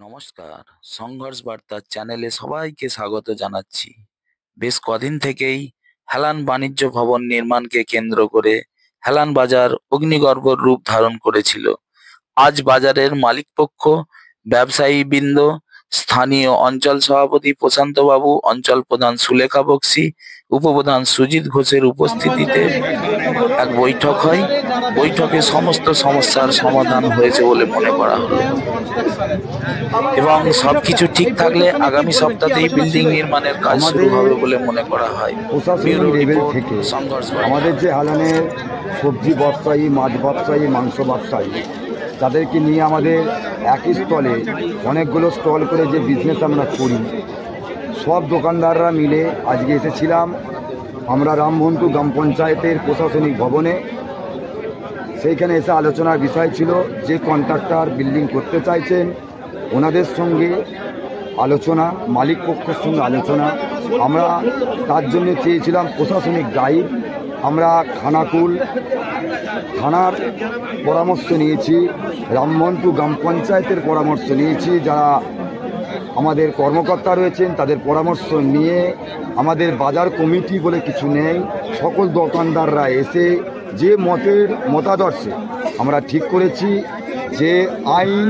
নমস্কার, সংঘর্ষ বার্তা চ্যানেলে সবাইকে স্বাগত জানাচ্ছি। বেশ কদিন থেকেই হেলান বাণিজ্য ভবন নির্মাণকে কেন্দ্র করে হেলান বাজার অগ্নিগর্ভর রূপ ধারণ করেছিল। আজ বাজারের মালিকপক্ষ, ব্যবসায়ীবৃন্দ, স্থানীয় অঞ্চল সভাপতি প্রশান্ত বাবু, অঞ্চল প্রধান সুলেখা বক্সি, উপপ্রধান সুজিত ঘোষের উপস্থিতিতে এক বৈঠক হয়। বৈঠকে সমস্ত সমস্যার সমাধান হয়েছে বলে মনে করা হলো এবং সবকিছু ঠিক থাকলে আগামী সপ্তাহেই বিল্ডিং নির্মাণের কাজ শুরু হবে বলে মনে করা হয়। প্রশাসনিক লেভেল থেকে আমাদের যে হেলানের সবজি ব্যবসায়ী, মাছ ব্যবসায়ী, মাংস ব্যবসায়ী, তাদেরকে নিয়ে আমাদের একই স্থলে অনেকগুলো স্টল করে যে বিজনেস আমরা করি, সব দোকানদাররা মিলে আজকে এসেছিলাম আমরা রামবন্ধু গ্রাম পঞ্চায়েতের প্রশাসনিক ভবনে। সেইখানে এসে আলোচনার বিষয় ছিল যে কন্ট্রাক্টর বিল্ডিং করতে চাইছেন ওনাদের সঙ্গে আলোচনা, মালিক পক্ষের সঙ্গে আলোচনা। আমরা তার জন্য চেয়েছিলাম প্রশাসনিক গাইড। আমরা খানাকুল থানার পরামর্শ নিয়েছি, রামবন্ধু গ্রাম পঞ্চায়েতের পরামর্শ নিয়েছি, যারা আমাদের কর্মকর্তা রয়েছেন তাদের পরামর্শ নিয়ে আমাদের বাজার কমিটি বলে কিছু নেই, সকল দোকানদাররা এসে যে মতাদর্শে আমরা ঠিক করেছি যে আইন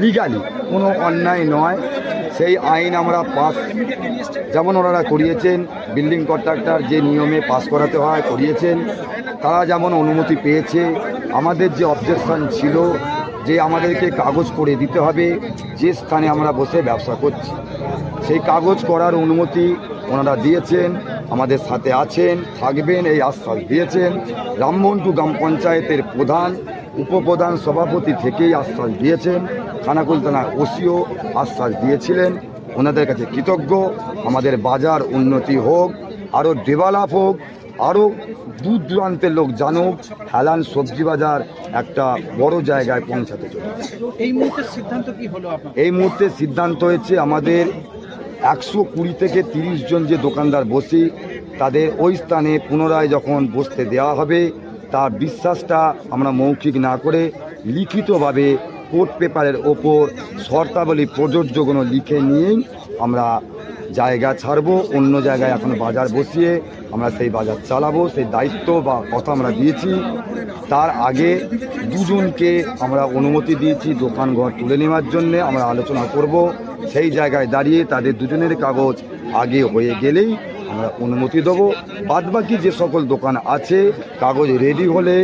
লিগালি কোনো অন্যায় নয়, সেই আইন আমরা পাস, যেমন ওনারা করিয়েছেন বিল্ডিং কন্ট্রাক্টর যে নিয়মে পাস করাতে হয় করিয়েছেন, তারা যেমন অনুমতি পেয়েছে। আমাদের যে অবজেকশন ছিল যে আমাদেরকে কাগজ করে দিতে হবে যে স্থানে আমরা বসে ব্যবসা করছি, সেই কাগজ করার অনুমতি ওনারা দিয়েছেন, আমাদের সাথে আছেন, থাকবেন এই আশ্বাস দিয়েছেন। রামবন্ধু গ্রাম পঞ্চায়েতের প্রধান, উপপ্রধান, সভাপতি থেকেই আশ্বাস দিয়েছেন। খানাকুল থানার ওসিও আশ্বাস দিয়েছিলেন। ওনাদের কাছে কৃতজ্ঞ। আমাদের বাজার উন্নতি হোক, আরও ডেভেলপ হোক, আরও দূর দূরান্তের লোক জানুক হেলান সবজি বাজার একটা বড় জায়গায় পৌঁছাতে চলেছে। এই মুহূর্তের সিদ্ধান্ত কি হলো আপনার? এই মুহূর্তে সিদ্ধান্ত হয়েছে আমাদের 120 থেকে 30 জন যে দোকানদার বসি, তাদের ওই স্থানে পুনরায় যখন বসতে দেওয়া হবে, তার বিশ্বাসটা আমরা মৌখিক না করে লিখিতভাবে কোর্ট পেপারের ওপর শর্তাবলী প্রযোজ্য কোনো লিখে নিয়েই আমরা জায়গা ছাড়বো। অন্য জায়গায় এখন বাজার বসিয়ে আমরা সেই বাজার চালাবো, সেই দায়িত্ব বা কথা আমরা দিয়েছি। তার আগে দুজনকে আমরা অনুমতি দিয়েছি দোকানঘর তুলে নেওয়ার জন্যে, আমরা আলোচনা করব। সেই জায়গায় দাঁড়িয়ে তাদের দুজনের কাগজ আগে হয়ে গেলেই আমরা অনুমতি দেবো। বাদবাকি যে সকল দোকান আছে কাগজ রেডি হলে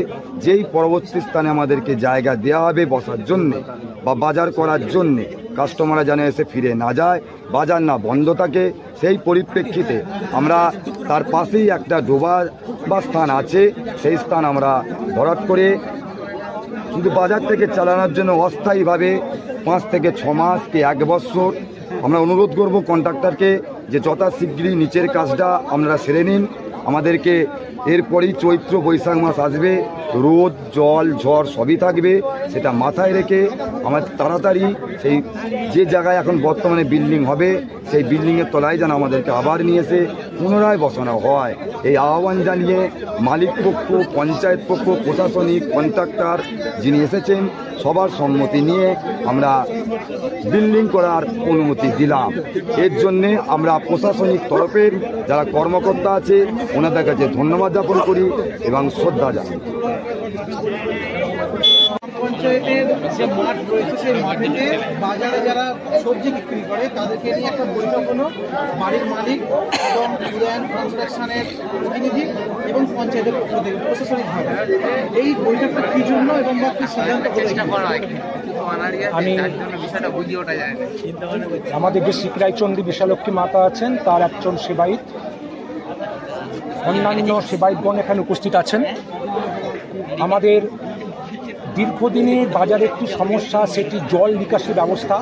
যেই পরবর্তী স্থানে আমাদেরকে জায়গা দেওয়া হবে বসার জন্যে বা বাজার করার জন্যে, কাস্টমাররা যেন এসে ফিরে না যায়, বাজার না বন্ধ থাকে, সেই পরিপ্রেক্ষিতে আমরা তার পাশেই একটা ডোবা বা স্থান আছে, সেই স্থান আমরা ভরাট করে শুধু বাজার থেকে চালানোর জন্য অস্থায়ীভাবে 5 থেকে 6 মাস কি 1 বছর আমরা অনুরোধ করব কন্ট্রাক্টরকে যে যথাশীঘ্রই নিচের কাজটা আমরা সেরে নিন। আমাদেরকে এরপরেই চৈত্র বৈশাখ মাস আসবে, রোদ জল ঝড় সবই থাকবে, সেটা মাথায় রেখে আমার তাড়াতাড়ি সেই যে জায়গায় এখন বর্তমানে বিল্ডিং হবে সেই বিল্ডিংয়ের তলায় যেন আমাদেরকে আবার নিয়ে এসে পুনরায় বসানো হয়, এই আহ্বান জানিয়ে মালিক পক্ষ, পঞ্চায়েত পক্ষ, প্রশাসনিক, কন্ট্রাক্টর যিনি এসেছেন সবার সম্মতি নিয়ে আমরা বিল্ডিং করার অনুমতি দিলাম। এর জন্যে আমরা প্রশাসনিক তরফের যারা কর্মকর্তা আছে ওনাদের কাছে ধন্যবাদ জ্ঞাপন করি এবং শ্রদ্ধা জানাই। পঞ্চায়েতের যে মাঠ রয়েছে সেই মাঠেতে বাজারে যারা সবজি বিক্রি করে তাদেরকে নিয়ে একটা বৈঠক হলো, বাড়ির মালিক এবং ল্যান্ড কনস্ট্রাকশনের প্রতিনিধি এবং পঞ্চায়েতের পক্ষ থেকে প্রশাসনিকভাবে। এই বৈঠকটা কী জন্য এবং বা কী সিদ্ধান্ত করা হয়? আমি আমাদের যে শিকরাইচন্ডী বিশালক্ষী মাতা আছেন তার একজন সেবায়িত, অন্যান্য সেবায়িতগণ এখানে উপস্থিত আছেন। আমাদের দীর্ঘদিনের বাজারে একটি সমস্যা, সেটি জল নিকাশি ব্যবস্থা।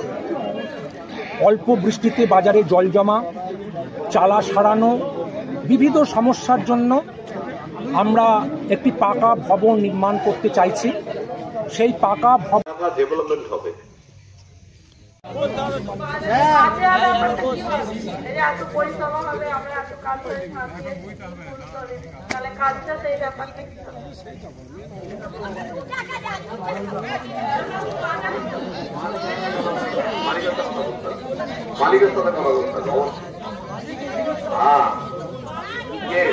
অল্প বৃষ্টিতে বাজারে জল জমা, চালা সারানো, বিবিধ সমস্যার জন্য আমরা একটি পাকা ভবন নির্মাণ করতে চাইছি। সেই পাকা ভবন ডেভেলপমেন্ট হবে। কাজটা মালিকের সাথে কথা বলতে হবে। হ্যাঁ কে